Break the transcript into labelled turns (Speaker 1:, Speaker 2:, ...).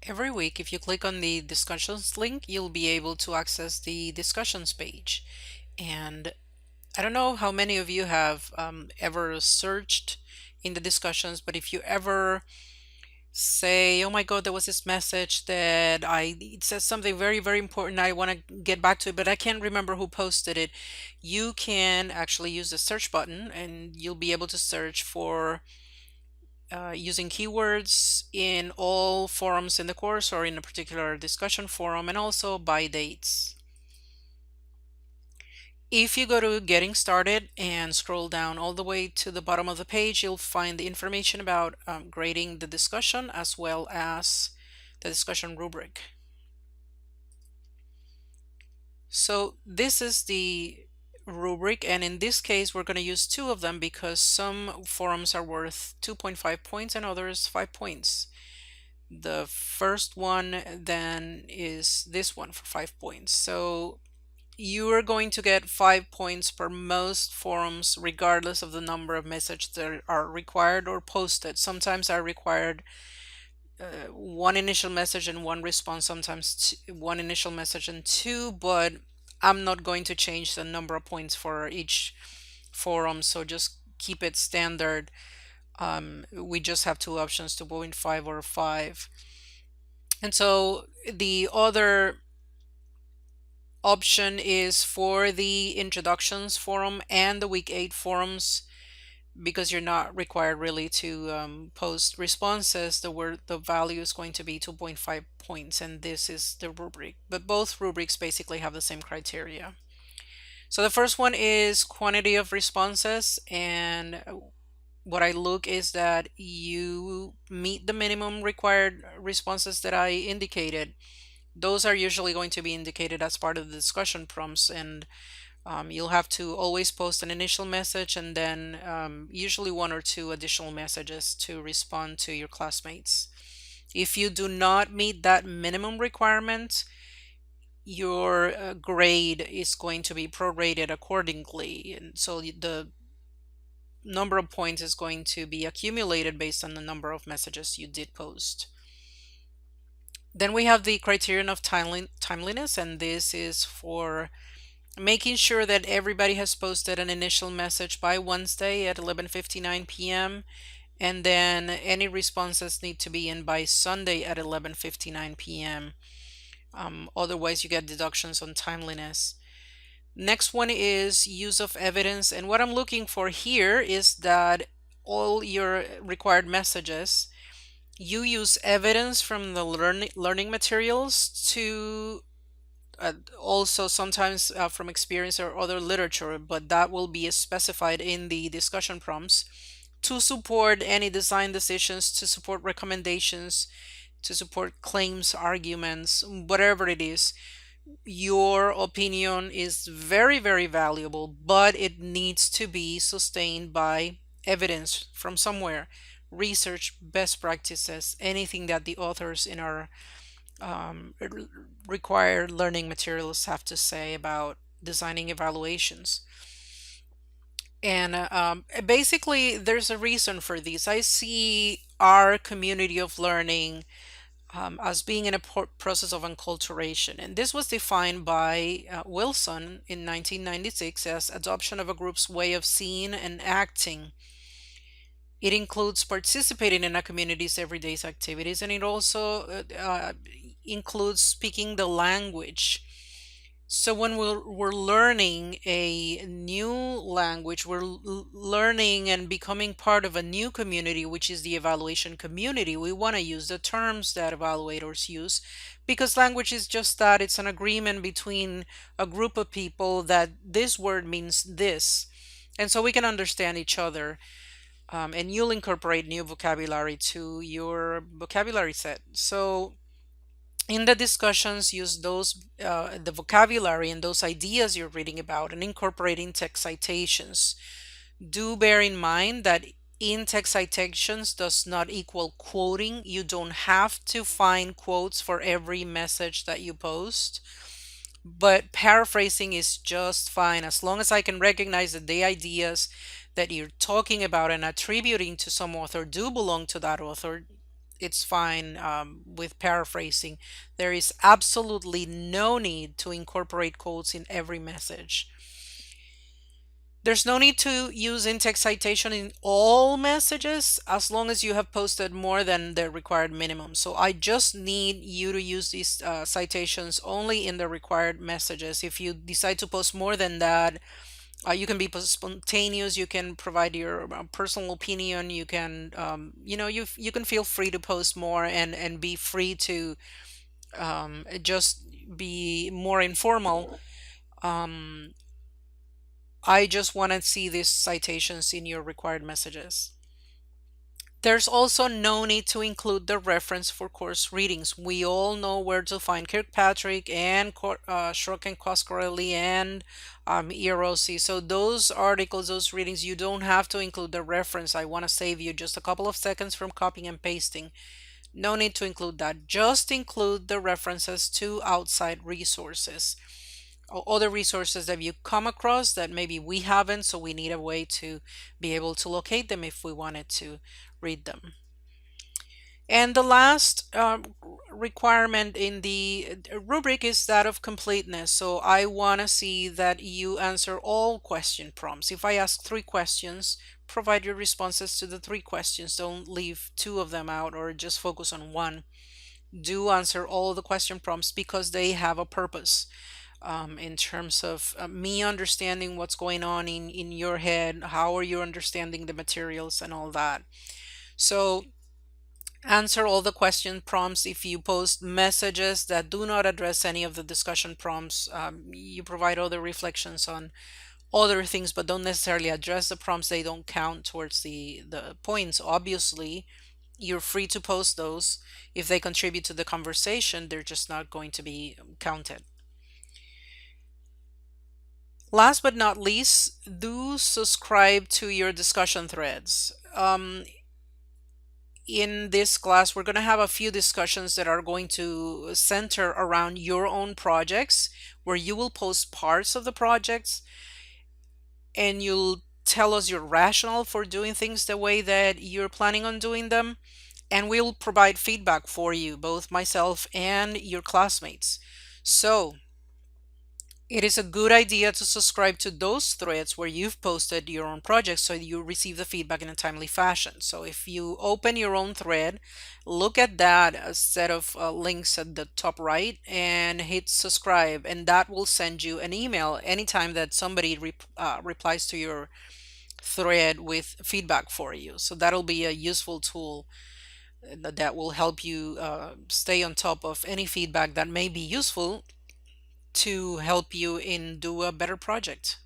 Speaker 1: Every week, if you click on the discussions link, you'll be able to access the discussions page. And I don't know how many of you have ever searched in the discussions, but if you ever say, oh my God, there was this message that it says something very, very important. I want to get back to it, but I can't remember who posted it. You can actually use the search button and you'll be able to search for using keywords in all forums in the course or in a particular discussion forum, and also by dates. If you go to Getting Started and scroll down all the way to the bottom of the page, you'll find the information about grading the discussion as well as the discussion rubric. So this is the rubric, and in this case, we're going to use two of them because some forums are worth 2.5 points and others 5 points. The first one then is this one for 5 points. So you are going to get 5 points per most forums, regardless of the number of messages that are required or posted. Sometimes are required one initial message and one response, sometimes one initial message and two, but I'm not going to change the number of points for each forum, so just keep it standard. We just have two options, 2.5 or 5. And so the other option is for the introductions forum and the week 8 forums, because you're not required really to post responses. The value is going to be 2.5 points, and this is the rubric. But both rubrics basically have the same criteria. So the first one is quantity of responses, and what I look is that you meet the minimum required responses that I indicated. Those are usually going to be indicated as part of the discussion prompts, and you'll have to always post an initial message and then usually one or two additional messages to respond to your classmates. If you do not meet that minimum requirement, your grade is going to be prorated accordingly. And so the number of points is going to be accumulated based on the number of messages you did post. Then we have the criterion of timeliness, and this is for making sure that everybody has posted an initial message by Wednesday at 11:59 p.m. and then any responses need to be in by Sunday at 11:59 p.m. Otherwise, you get deductions on timeliness. Next one is use of evidence, and what I'm looking for here is that all your required messages, you use evidence from the learning materials to also sometimes from experience or other literature, but that will be specified in the discussion prompts to support any design decisions, to support recommendations, to support claims, arguments, whatever it is. Your opinion is very, very valuable, but it needs to be sustained by evidence from somewhere, research, best practices, anything that the authors in our required learning materials have to say about designing evaluations. And basically, there's a reason for this. I see our community of learning as being in a process of enculturation. And this was defined by Wilson in 1996 as adoption of a group's way of seeing and acting. It includes participating in a community's everyday activities, and it also includes speaking the language. So when we're learning a new language, we're learning and becoming part of a new community, which is the evaluation community. We want to use the terms that evaluators use because language is just that. It's an agreement between a group of people that this word means this. And so we can understand each other. And you'll incorporate new vocabulary to your vocabulary set. So in the discussions, use those the vocabulary and those ideas you're reading about and incorporating text citations. Do bear in mind that in text citations does not equal quoting. You don't have to find quotes for every message that you post, but paraphrasing is just fine as long as I can recognize that the ideas that you're talking about and attributing to some author do belong to that author. it's fine with paraphrasing. There is absolutely no need to incorporate quotes in every message. There's no need to use in-text citation in all messages as long as you have posted more than the required minimum. So I just need you to use these citations only in the required messages. If you decide to post more than that, you can be spontaneous. You can provide your personal opinion. You can, you can feel free to post more and be free to just be more informal. Um, I just want to see these citations in your required messages. There's also no need to include the reference for course readings. We all know where to find Kirkpatrick and Schrock and Coscarelli and EROC. So those articles, those readings, you don't have to include the reference. I want to save you just a couple of seconds from copying and pasting. No need to include that. Just include the references to outside resources, other resources that you come across that maybe we haven't, so we need a way to be able to locate them if we wanted to read them. And the last requirement in the rubric is that of completeness. So I want to see that you answer all question prompts. If I ask 3 questions, provide your responses to the 3 questions. Don't leave 2 of them out or just focus on one. Do answer all the question prompts because they have a purpose in terms of me understanding what's going on in your head. How are you understanding the materials and all that? So answer all the question prompts. If you post messages that do not address any of the discussion prompts, you provide other reflections on other things, but don't necessarily address the prompts. They don't count towards the points. Obviously, you're free to post those. If they contribute to the conversation, they're just not going to be counted. Last but not least, do subscribe to your discussion threads. In this class, we're going to have a few discussions that are going to center around your own projects, where you will post parts of the projects and you'll tell us your rationale for doing things the way that you're planning on doing them. And we'll provide feedback for you, both myself and your classmates. So it is a good idea to subscribe to those threads where you've posted your own projects so you receive the feedback in a timely fashion. So if you open your own thread, look at that set of links at the top right and hit subscribe, and that will send you an email anytime that somebody replies to your thread with feedback for you. So that'll be a useful tool that will help you stay on top of any feedback that may be useful to help you in do a better project.